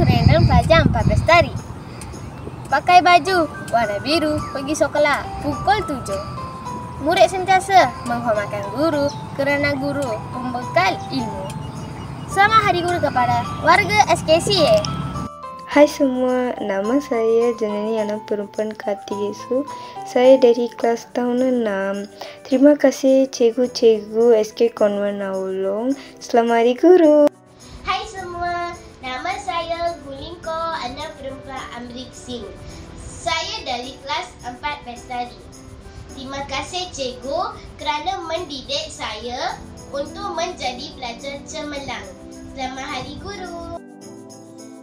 serendam pelajar 14 tari. Pakai baju warna biru pergi sekolah pukul 7. Murid sentiasa menghormatkan guru kerana guru pembekal ilmu. Selamat Hari Guru kepada warga SKCA. Hai semua, nama saya Janani Anak Perempuan Kartikesu. Saya dari kelas tahun 6. Terima kasih cikgu-cikgu SK Konvent Aulung. Selamat Hari Guru. Hai semua, nama saya Gulingko Anak Perempuan Amrik Singh. Saya dari kelas 4 Pestari. Terima kasih cikgu kerana mendidik saya untuk menjadi pelajar cemerlang. Selamat Hari Guru.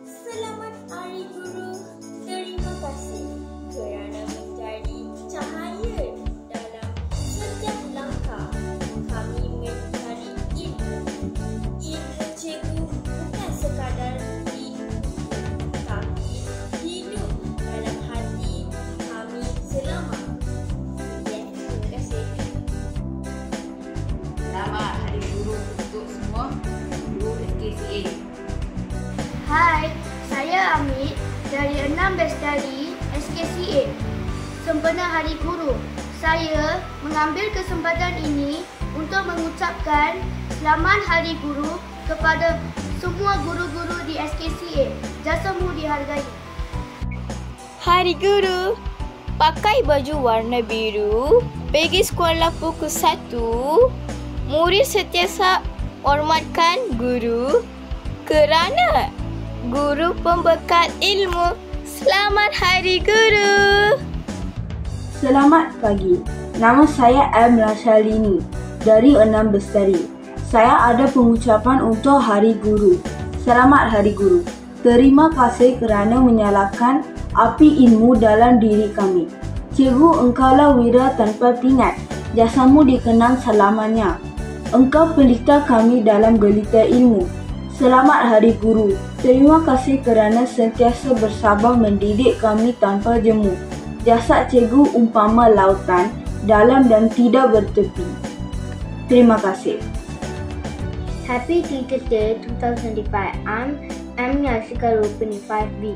Selamat Hari Guru. Terima kasih kerana menjadi cahaya dalam setiap langkah kami mencari ilmu. Ilmu cikgu bukan sekadar tapi hidup dalam hati kami selama. Terima kasih. Selamat Hari Guru untuk semua guru SKCA. Hai, saya Amit dari 6 Bestari SKCA. Sempena Hari Guru, saya mengambil kesempatan ini untuk mengucapkan Selamat Hari Guru kepada semua guru-guru di SKCA. Jasamu dihargai. Hari Guru, pakai baju warna biru, pergi sekolah pukul 1. Murid sentiasa hormatkan guru kerana guru pembekal ilmu. Selamat Hari Guru. Selamat pagi. Nama saya M. Lashalini dari 6 Bestari. Saya ada pengucapan untuk Hari Guru. Selamat Hari Guru. Terima kasih kerana menyalakan api ilmu dalam diri kami. Cikgu, engkaulah wira tanpa pingat. Jasamu dikenang selamanya. Engkau pelita kami dalam gelita ilmu. Selamat Hari Guru. Terima kasih kerana sentiasa bersabar mendidik kami tanpa jemu. Jasa cikgu umpama lautan, dalam dan tidak bertepi. Terima kasih. Happy Teachers Day 2025. I'm Yashika Rupini 5B.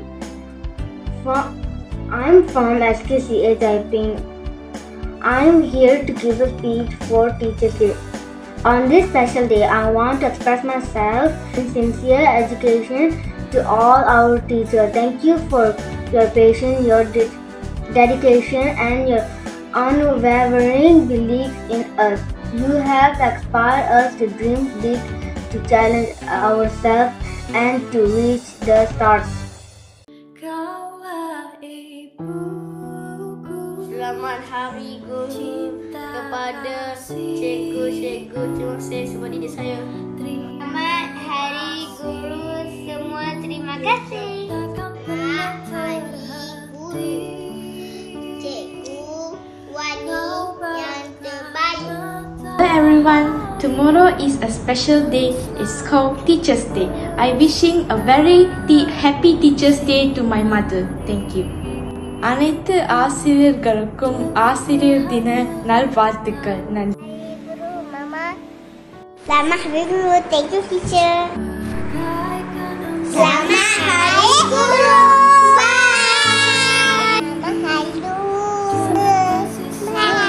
I'm from SKCA Taiping. I'm here to give a speech for Teachers Day. On this special day, I want to express myself in sincere education to all our teachers. Thank you for your patience, your dedication, and your unwavering belief in us. You have inspired us to dream big, to challenge ourselves, and to reach the stars. Selamat Hari Guru kepada cikgu-cikgu. Terima kasih semua didik saya. Selamat Hari Guru semua. Terima kasih. Selamat Hari Guru. Cikgu Wani yang terbaik. Hello everyone, tomorrow is a special day. It's called Teachers Day. I wishing a very happy Teachers Day to my mother. Thank you. அனைத்து ஆசிரியர்களுக்கும் ஆசிரியர் தின நல்வாழ்த்துக்கள். நன்றி. Guru, Mama. Selamat Hari Guru. Thank you, teacher. Selamat Hari Guru. Bye. Selamat Hari Guru. Bye.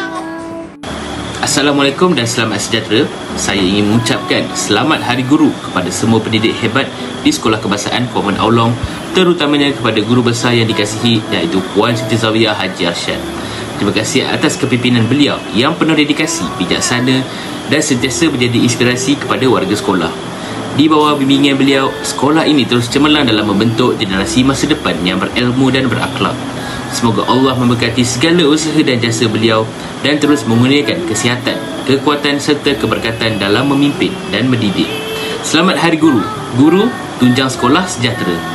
Assalamualaikum dan selamat sejahtera. Saya ingin mengucapkan Selamat Hari Guru kepada semua pendidik hebat di Sekolah Kebangsaan Konvent Aulung, terutamanya kepada guru besar yang dikasihi iaitu Puan Siti Zawiyah Haji Arsyad. Terima kasih atas kepimpinan beliau yang penuh dedikasi, bijaksana dan sentiasa menjadi inspirasi kepada warga sekolah. Di bawah bimbingan beliau, sekolah ini terus cemerlang dalam membentuk generasi masa depan yang berilmu dan berakhlak. Semoga Allah memberkati segala usaha dan jasa beliau dan terus mengurniakan kesihatan, kekuatan serta keberkatan dalam memimpin dan mendidik. Selamat Hari Guru. Guru, tunjang sekolah sejahtera.